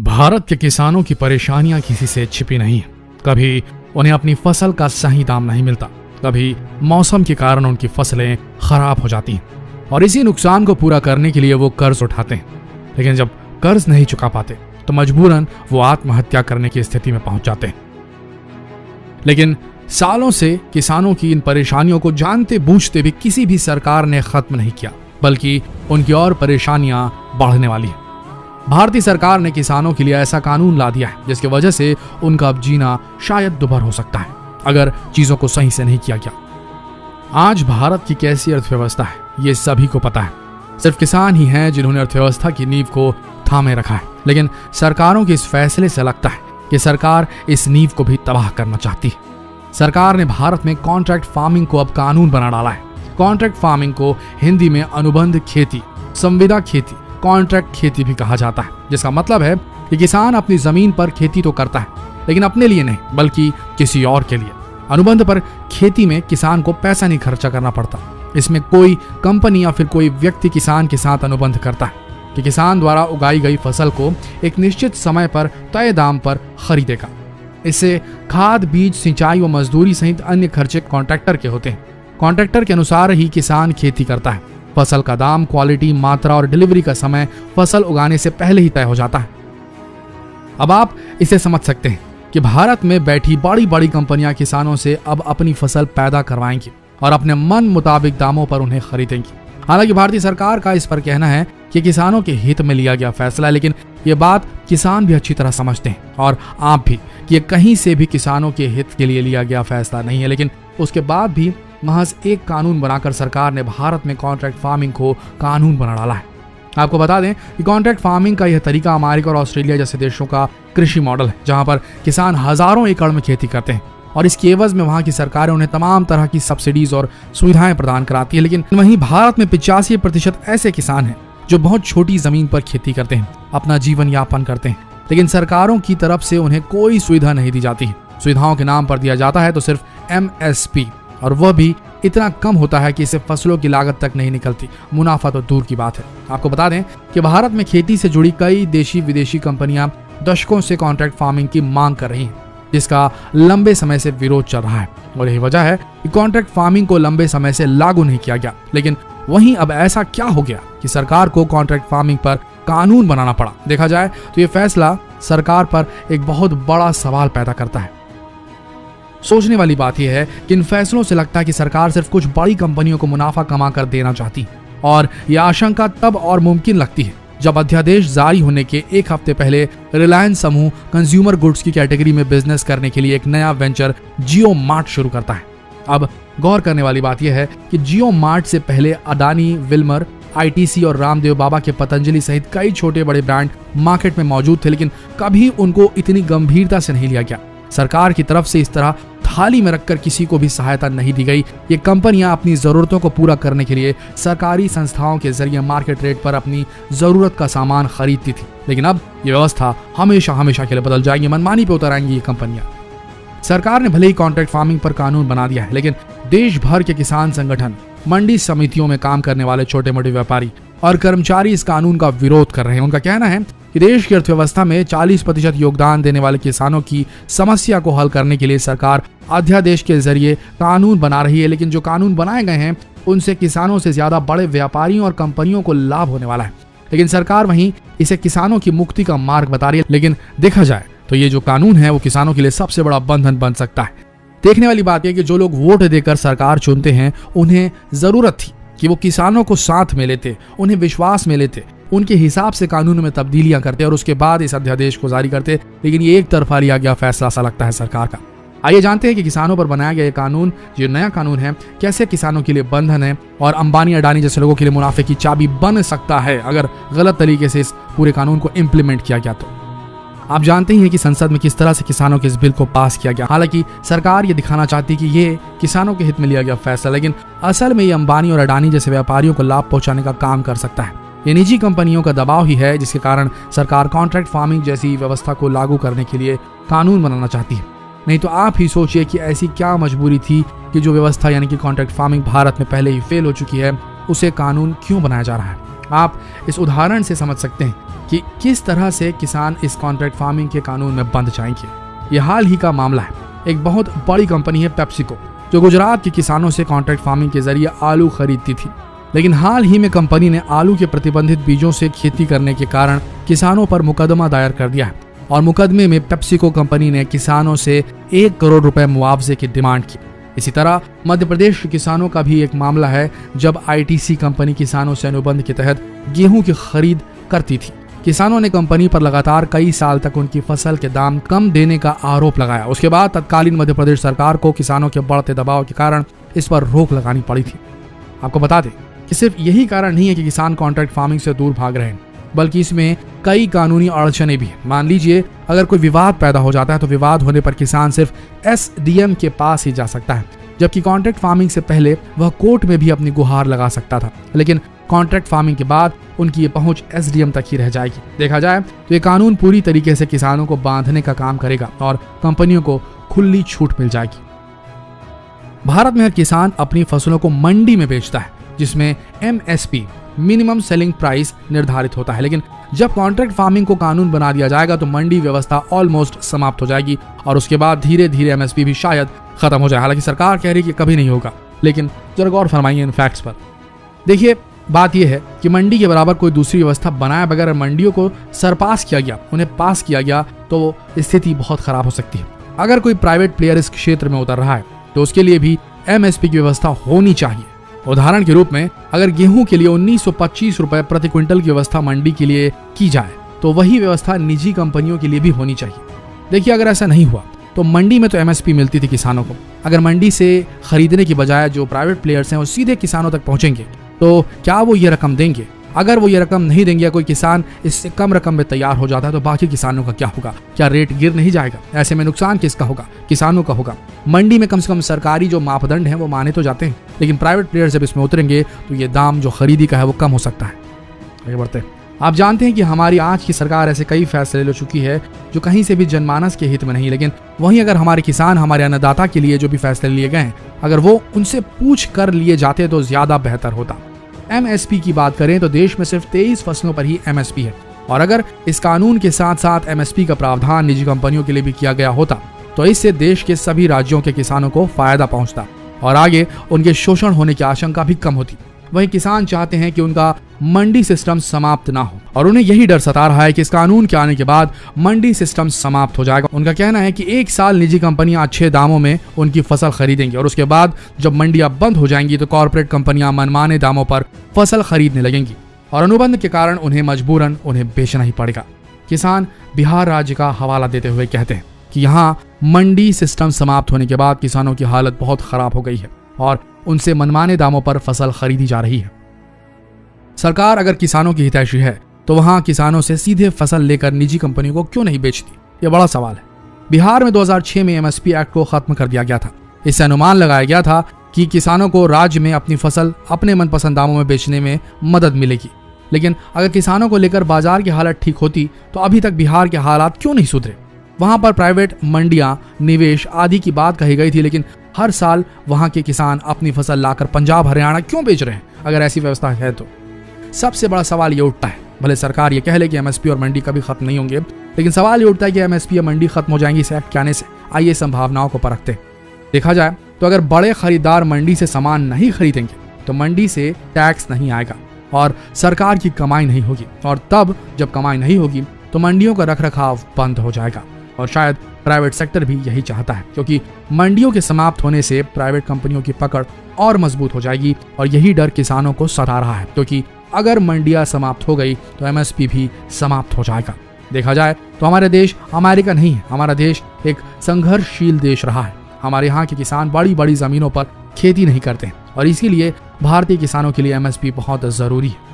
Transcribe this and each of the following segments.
भारत के किसानों की परेशानियां किसी से छिपी नहीं है। कभी उन्हें अपनी फसल का सही दाम नहीं मिलता, कभी मौसम के कारण उनकी फसलें खराब हो जाती हैं और इसी नुकसान को पूरा करने के लिए वो कर्ज उठाते हैं। लेकिन जब कर्ज नहीं चुका पाते तो मजबूरन वो आत्महत्या करने की स्थिति में पहुंच जाते हैं। लेकिन सालों से किसानों की इन परेशानियों को जानते बूझते भी किसी भी सरकार ने खत्म नहीं किया, बल्कि उनकी और परेशानियां बढ़ने वाली हैं। भारतीय सरकार ने किसानों के लिए ऐसा कानून ला दिया है जिसकी वजह से उनका अब जीना शायद दुभर हो सकता है अगर चीजों को सही से नहीं किया गया। आज भारत की कैसी अर्थव्यवस्था है ये सभी को पता है। सिर्फ किसान ही हैं जिन्होंने अर्थव्यवस्था की नींव को थामे रखा है। लेकिन सरकारों के इस फैसले से लगता है कि सरकार इस नींव को भी तबाह करना चाहती है। सरकार ने भारत में कॉन्ट्रैक्ट फार्मिंग को अब कानून बना डाला है। कॉन्ट्रैक्ट फार्मिंग को हिंदी में अनुबंध खेती, संविदा खेती, कॉन्ट्रैक्ट खेती भी कहा जाता है, जिसका मतलब है कि किसान अपनी जमीन पर खेती तो करता है लेकिन अपने लिए नहीं बल्कि किसी और के लिए। अनुबंध पर खेती में किसान को पैसा नहीं खर्चा करना पड़ता। इसमें कोई कंपनी या फिर कोई व्यक्ति किसान के साथ अनुबंध करता है कि किसान द्वारा उगाई गई फसल को एक निश्चित समय पर तय दाम पर खरीदेगा। इससे खाद, बीज, सिंचाई व मजदूरी सहित अन्य खर्चे कॉन्ट्रैक्टर के होते हैं। कॉन्ट्रैक्टर के अनुसार ही किसान खेती करता है। फसल का दाम, क्वालिटी, मात्रा और डिलीवरी का समय फसल उगाने से पहले ही तय हो जाता है। अब आप इसे समझ सकते हैं कि भारत में बैठी बड़ी बड़ी कंपनियां किसानों से अब अपनी फसल पैदा करवाएंगी और अपने मन मुताबिक दामों पर उन्हें खरीदेंगी। हालांकि भारतीय सरकार का इस पर कहना है कि किसानों के हित में लिया गया फैसला है, लेकिन ये बात किसान भी अच्छी तरह समझते हैं और आप भी कि ये कहीं से भी किसानों के हित के लिए लिया गया फैसला नहीं है। लेकिन उसके बाद भी महज एक कानून बनाकर सरकार ने भारत में कॉन्ट्रैक्ट फार्मिंग को कानून बना डाला है। आपको बता दें कि कॉन्ट्रैक्ट फार्मिंग का यह तरीका अमेरिका और ऑस्ट्रेलिया जैसे देशों का कृषि मॉडल है, जहां पर किसान हजारों एकड़ में खेती करते हैं और इसकी एवज में वहां की सरकारें उन्हें तमाम तरह की सब्सिडीज और सुविधाएं प्रदान कराती है। लेकिन वहीं भारत में 85% ऐसे किसान हैं जो बहुत छोटी जमीन पर खेती करते हैं, अपना जीवन यापन करते हैं, लेकिन सरकारों की तरफ से उन्हें कोई सुविधा नहीं दी जाती है। सुविधाओं के नाम पर दिया जाता है तो सिर्फ MSP, और वह भी इतना कम होता है कि इससे फसलों की लागत तक नहीं निकलती। मुनाफा तो दूर की बात है। आपको बता दें कि भारत में खेती से जुड़ी कई देशी विदेशी कंपनियां दशकों से कॉन्ट्रैक्ट फार्मिंग की मांग कर रही हैं, जिसका लंबे समय से विरोध चल रहा है और यही वजह है कि कॉन्ट्रैक्ट फार्मिंग को लंबे समय से लागू नहीं किया गया। लेकिन वहीं अब ऐसा क्या हो गया कि सरकार को कॉन्ट्रैक्ट फार्मिंग पर कानून बनाना पड़ा? देखा जाए तो यह फैसला सरकार पर एक बहुत बड़ा सवाल पैदा करता है। सोचने वाली बात यह है कि इन फैसलों से लगता है कि सरकार सिर्फ कुछ बड़ी कंपनियों को मुनाफा कमा कर देना चाहती है और यह आशंका तब और मुमकिन लगती है जब अध्यादेश जारी होने के एक हफ्ते पहले रिलायंस समूह कंज्यूमर गुड्स की कैटेगरी में बिजनेस करने के लिए एक नया वेंचर जियो मार्ट शुरू करता है। अब गौर करने वाली बात यह है कि जियो मार्ट से पहले अडानी, विल्मर, ITC और रामदेव बाबा के पतंजलि सहित कई छोटे बड़े ब्रांड मार्केट में मौजूद थे, लेकिन कभी उनको इतनी गंभीरता से नहीं लिया गया। सरकार की तरफ से इस तरह थाली में रखकर किसी को भी सहायता नहीं दी गई। ये कंपनियां अपनी जरूरतों को पूरा करने के लिए सरकारी संस्थाओं के जरिए मार्केट रेट पर अपनी जरूरत का सामान खरीदती थी। लेकिन अब ये व्यवस्था हमेशा हमेशा के लिए बदल जाएगी। मनमानी पे उतर आएंगी ये कंपनियां। सरकार ने भले ही कॉन्ट्रैक्ट फार्मिंग पर कानून बना दिया है, लेकिन देश भर के किसान संगठन, मंडी समितियों में काम करने वाले छोटे मोटे व्यापारी और कर्मचारी इस कानून का विरोध कर रहे हैं। उनका कहना है कि देश की अर्थव्यवस्था में 40% योगदान देने वाले किसानों की समस्या को हल करने के लिए सरकार अध्यादेश के जरिए कानून बना रही है, लेकिन जो कानून बनाए गए हैं उनसे किसानों से ज्यादा बड़े व्यापारियों और कंपनियों को लाभ होने वाला है। लेकिन सरकार वहीं इसे किसानों की मुक्ति का मार्ग बता रही है। लेकिन देखा जाए तो ये जो कानून है वो किसानों के लिए सबसे बड़ा बंधन बन सकता है। देखने वाली बात यह कि जो लोग वोट देकर सरकार चुनते हैं उन्हें जरूरत थी कि वो किसानों को साथ में लेते, उन्हें विश्वास में लेते, उनके हिसाब से कानून में तब्दीलियां करते और उसके बाद इस अध्यादेश को जारी करते। लेकिन ये एक तरफा लिया गया फैसला सा लगता है सरकार का। आइए जानते हैं कि किसानों पर बनाया गया ये कानून, जो नया कानून है, कैसे किसानों के लिए बंधन है और अंबानी, अडानी जैसे लोगों के लिए मुनाफे की चाबी बन सकता है अगर गलत तरीके से इस पूरे कानून को इम्प्लीमेंट किया गया। तो आप जानते ही हैं कि संसद में किस तरह से किसानों के इस बिल को पास किया गया। हालांकि सरकार ये दिखाना चाहती कि ये किसानों के हित में लिया गया फैसला, लेकिन असल में ये अंबानी और अडानी जैसे व्यापारियों को लाभ पहुंचाने का काम कर सकता है। ये निजी कंपनियों का दबाव ही है जिसके कारण सरकार कॉन्ट्रैक्ट फार्मिंग जैसी व्यवस्था को लागू करने के लिए कानून बनाना चाहती है। नहीं तो आप ही सोचिए कि ऐसी क्या मजबूरी थी कि जो व्यवस्था यानी कि कॉन्ट्रैक्ट फार्मिंग भारत में पहले ही फेल हो चुकी है, उसे कानून क्यों बनाया जा रहा है। आप इस उदाहरण से समझ सकते हैं कि किस तरह से किसान इस कॉन्ट्रैक्ट फार्मिंग के कानून में बंद जाएंगे। ये हाल ही का मामला है। एक बहुत बड़ी कंपनी है पेप्सिको, जो गुजरात के किसानों से कॉन्ट्रैक्ट फार्मिंग के जरिए आलू खरीदती थी, लेकिन हाल ही में कंपनी ने आलू के प्रतिबंधित बीजों से खेती करने के कारण किसानों पर मुकदमा दायर कर दिया है और मुकदमे में पेप्सिको कंपनी ने किसानों से 1 करोड़ रुपए मुआवजे की डिमांड की। इसी तरह मध्य प्रदेश के किसानों का भी एक मामला है, जब आईटीसी कंपनी किसानों से अनुबंध के तहत गेहूं की खरीद करती थी। किसानों ने कंपनी पर लगातार कई साल तक उनकी फसल के दाम कम देने का आरोप लगाया। उसके बाद तत्कालीन मध्य प्रदेश सरकार को किसानों के बढ़ते दबाव के कारण इस पर रोक लगानी पड़ी थी। आपको बता दें कि सिर्फ यही कारण नहीं है कि किसान कॉन्ट्रैक्ट फार्मिंग से दूर भाग रहे हैं, बल्कि इसमें कई कानूनी अड़चने भी हैं। मान लीजिए अगर कोई विवाद पैदा हो जाता है तो विवाद होने पर किसान सिर्फ एसडीएम के पास ही जा सकता है, जबकि कॉन्ट्रैक्ट फार्मिंग से पहले वह कोर्ट में भी अपनी गुहार लगा सकता था। लेकिन कॉन्ट्रैक्ट फार्मिंग के बाद उनकी ये पहुंच एसडीएम तक ही रह जाएगी। देखा जाए तो ये कानून पूरी तरीके से किसानों को बांधने का काम करेगा और कंपनियों को खुली छूट मिल जाएगी। भारत में हर किसान अपनी फसलों को मंडी में बेचता है, जिसमें एमएसपी मिनिमम सेलिंग प्राइस निर्धारित होता है। लेकिन जब कॉन्ट्रैक्ट फार्मिंग को कानून बना दिया जाएगा तो मंडी व्यवस्था ऑलमोस्ट समाप्त हो जाएगी और उसके बाद धीरे धीरे एमएसपी भी शायद खत्म हो जाए। हालांकि सरकार कह रही है कि कभी नहीं होगा, लेकिन जरा गौर फरमाइए इन फैक्ट्स पर। देखिए, बात यह है कि मंडी के बराबर कोई दूसरी व्यवस्था बनाए बगैर मंडियों को सरपास किया गया, उन्हें पास किया गया, तो स्थिति बहुत खराब हो सकती है। अगर कोई प्राइवेट प्लेयर इस क्षेत्र में उतर रहा है तो उसके लिए भी एमएसपी की व्यवस्था होनी चाहिए। उदाहरण के रूप में अगर गेहूं के लिए 1925 रुपए प्रति क्विंटल की व्यवस्था मंडी के लिए की जाए तो वही व्यवस्था निजी कंपनियों के लिए भी होनी चाहिए। देखिए, अगर ऐसा नहीं हुआ तो मंडी में तो एमएसपी मिलती थी किसानों को, अगर मंडी से खरीदने की बजाय जो प्राइवेट प्लेयर्स हैं वो सीधे किसानों तक पहुंचेंगे तो क्या वो ये रकम देंगे? अगर वो ये रकम नहीं देंगे या कोई किसान इससे कम रकम में तैयार हो जाता है तो बाकी किसानों का क्या होगा? क्या रेट गिर नहीं जाएगा? ऐसे में नुकसान किसका होगा? किसानों का होगा। मंडी में कम से कम सरकारी जो मापदंड हैं वो माने तो जाते हैं, लेकिन प्राइवेट प्लेयर जब इसमें उतरेंगे तो ये दाम जो खरीदी का है वो कम हो सकता है। आगे बढ़ते हैं। आप जानते हैं कि हमारी आज की सरकार ऐसे कई फैसले ले चुकी है जो कहीं से भी जनमानस के हित में नहीं, लेकिन वहीं अगर हमारे किसान, हमारे अन्नदाता के लिए जो भी फैसले लिए गए हैं अगर वो उनसे पूछ कर लिए जाते तो ज्यादा बेहतर होता। एमएसपी की बात करें तो देश में सिर्फ 23 फसलों पर ही एमएसपी है, और अगर इस कानून के साथ साथ एमएसपी का प्रावधान निजी कंपनियों के लिए भी किया गया होता तो इससे देश के सभी राज्यों के किसानों को फायदा पहुंचता और आगे उनके शोषण होने की आशंका भी कम होती। वहीं किसान चाहते हैं कि उनका मंडी सिस्टम समाप्त ना हो और उन्हें यही डर सता रहा है कि इस कानून के आने के बाद मंडी सिस्टम समाप्त हो जाएगा। उनका कहना है कि 1 साल निजी कंपनियां अच्छे दामों में उनकी फसल खरीदेंगी और उसके बाद जब मंडियां बंद हो जाएंगी तो कॉर्पोरेट कंपनियां मनमाने दामों पर फसल खरीदने लगेंगी और अनुबंध के कारण उन्हें मजबूरन उन्हें बेचना ही पड़ेगा। किसान बिहार राज्य का हवाला देते हुए कहते हैं कि यहाँ मंडी सिस्टम समाप्त होने के बाद किसानों की हालत बहुत खराब हो गई है और उनसे मनमाने दामों पर फसल खरीदी जा रही है। सरकार अगर किसानों की हितैषी है तो वहां किसानों से सीधे फसल लेकर निजी कंपनियों को क्यों नहीं बेचती? ये बड़ा सवाल है। बिहार में 2006 में एमएसपी एक्ट को खत्म कर दिया गया था। इससे अनुमान लगाया गया था कि किसानों को राज्य में अपनी फसल अपने मनपसंद दामों में बेचने में मदद मिलेगी, लेकिन अगर किसानों को लेकर बाजार की हालत ठीक होती तो अभी तक बिहार के हालात क्यों नहीं सुधरे? वहां पर प्राइवेट मंडियां, निवेश आदि की बात कही गई थी, लेकिन हर साल वहां के किसान अपनी फसल लाकर पंजाब, हरियाणा क्यों बेच रहे हैं? अगर ऐसी व्यवस्था है तो सबसे बड़ा सवाल ये उठता है, भले सरकार ये कह ले कि एमएसपी और मंडी कभी खत्म नहीं होंगे, लेकिन सवाल ये उठता है कि एमएसपी या मंडी खत्म हो जाएंगी इस एक्ट के आने से। आइए संभावनाओं को परखते हैं। देखा जाए तो अगर बड़े खरीदार मंडी से सामान नहीं खरीदेंगे तो मंडी से टैक्स नहीं आएगा और सरकार की कमाई नहीं होगी, और तब जब कमाई नहीं होगी तो मंडियों का रखरखाव बंद हो जाएगा। और शायद प्राइवेट सेक्टर भी यही चाहता है, क्योंकि मंडियों के समाप्त होने से प्राइवेट कंपनियों की पकड़ और मजबूत हो जाएगी और यही डर किसानों को सता रहा है, क्योंकि अगर मंडियां समाप्त हो गई तो एमएसपी भी समाप्त हो जाएगा। देखा जाए तो हमारे देश अमेरिका नहीं है, हमारा देश एक संघर्षशील देश रहा है। हमारे यहाँ के किसान बड़ी बड़ी जमीनों पर खेती नहीं करते हैं और इसीलिए भारतीय किसानों के लिए एमएसपी बहुत जरूरी है।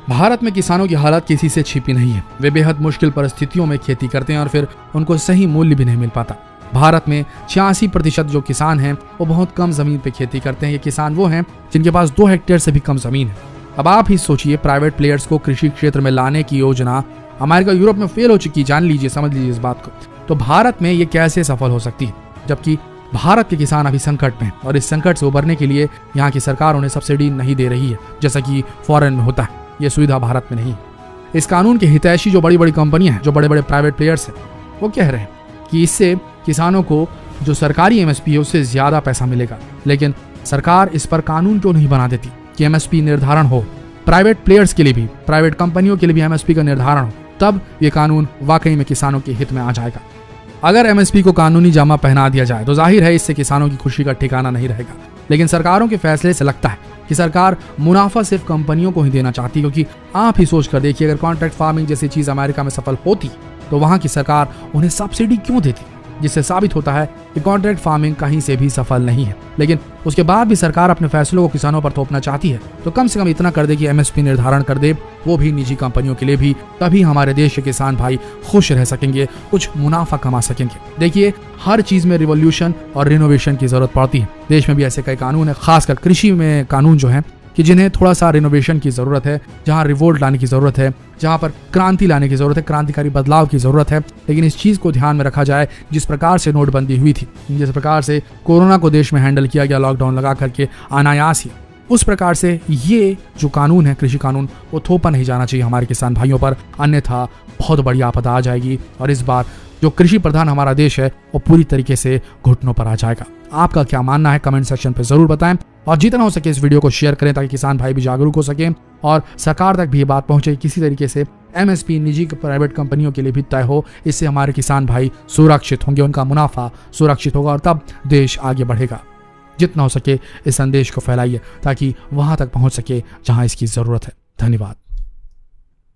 भारत में किसानों की हालत किसी से छिपी नहीं है। वे बेहद मुश्किल परिस्थितियों में खेती करते हैं और फिर उनको सही मूल्य भी नहीं मिल पाता। भारत में 86% जो किसान हैं वो बहुत कम जमीन पे खेती करते हैं। ये किसान वो हैं जिनके पास 2 हेक्टेयर से भी कम जमीन है। अब आप ही सोचिए, प्राइवेट प्लेयर्स को कृषि क्षेत्र में लाने की योजना अमेरिका, यूरोप में फेल हो चुकी। जान लीजिए, समझ लीजिए इस बात को। तो भारत में ये कैसे सफल हो सकती है, जबकि भारत के किसान अभी संकट में हैं और इस संकट से उबरने के लिए यहाँ की सरकार उन्हें सब्सिडी नहीं दे रही है, जैसा कि फॉरेन में होता है। ये सुविधा भारत में नहीं। इस कानून के हितैषी जो बड़ी बड़ी कंपनियां हैं, जो बड़े बड़े प्राइवेट प्लेयर्स हैं, वो कह रहे हैं कि इससे किसानों को जो सरकारी एमएसपी है उससे ज्यादा पैसा मिलेगा। लेकिन सरकार इस पर कानून क्यों नहीं बना देती कि एमएसपी निर्धारण हो, प्राइवेट प्लेयर्स के लिए भी, प्राइवेट कंपनियों के लिए भी एमएसपी का निर्धारण हो, तब ये कानून वाकई में किसानों के हित में आ जाएगा। अगर एमएसपी को कानूनी जामा पहना दिया जाए तो जाहिर है इससे किसानों की खुशी का ठिकाना नहीं रहेगा। लेकिन सरकारों के फैसले से लगता है कि सरकार मुनाफा सिर्फ कंपनियों को ही देना चाहती है, क्योंकि आप ही सोच कर देखिए, अगर कॉन्ट्रैक्ट फार्मिंग जैसी चीज अमेरिका में सफल होती तो वहां की सरकार उन्हें सब्सिडी क्यों देती, जिससे साबित होता है कि कॉन्ट्रैक्ट फार्मिंग कहीं से भी सफल नहीं है। लेकिन उसके बाद भी सरकार अपने फैसलों को किसानों पर थोपना चाहती है, तो कम से कम इतना कर दे कि एमएसपी निर्धारण कर दे, वो भी निजी कंपनियों के लिए भी। तभी हमारे देश के किसान भाई खुश रह सकेंगे, कुछ मुनाफा कमा सकेंगे। देखिए, हर चीज में रिवॉल्यूशन और रिनोवेशन की जरूरत पड़ती है। देश में भी ऐसे कई कानून है, खासकर कृषि में कानून जो है कि जिन्हें थोड़ा सा रिनोवेशन की जरूरत है, जहां रिवोल्ट लाने की जरूरत है, जहां पर क्रांति लाने की जरूरत है, क्रांतिकारी बदलाव की जरूरत है। लेकिन इस चीज को ध्यान में रखा जाए, जिस प्रकार से नोटबंदी हुई थी, जिस प्रकार से कोरोना को देश में हैंडल किया गया लॉकडाउन लगा करके अनायास ही, उस प्रकार से ये जो कानून है, कृषि कानून, वो थोपा नहीं जाना चाहिए हमारे किसान भाइयों पर, अन्यथा बहुत बड़ी आपदा आ जाएगी और इस बार जो कृषि प्रधान हमारा देश है वो पूरी तरीके से घुटनों पर आ जाएगा। आपका क्या मानना है कमेंट सेक्शन पे जरूर बताएं और जितना हो सके इस वीडियो को शेयर करें ताकि किसान भाई भी जागरूक हो सकें और सरकार तक भी ये बात पहुंचे, किसी तरीके से एमएसपी निजी प्राइवेट कंपनियों के लिए भी तय हो। इससे हमारे किसान भाई सुरक्षित होंगे, उनका मुनाफा सुरक्षित होगा और तब देश आगे बढ़ेगा। जितना हो सके इस संदेश को फैलाइए ताकि वहां तक पहुंच सके जहां इसकी जरूरत है। धन्यवाद।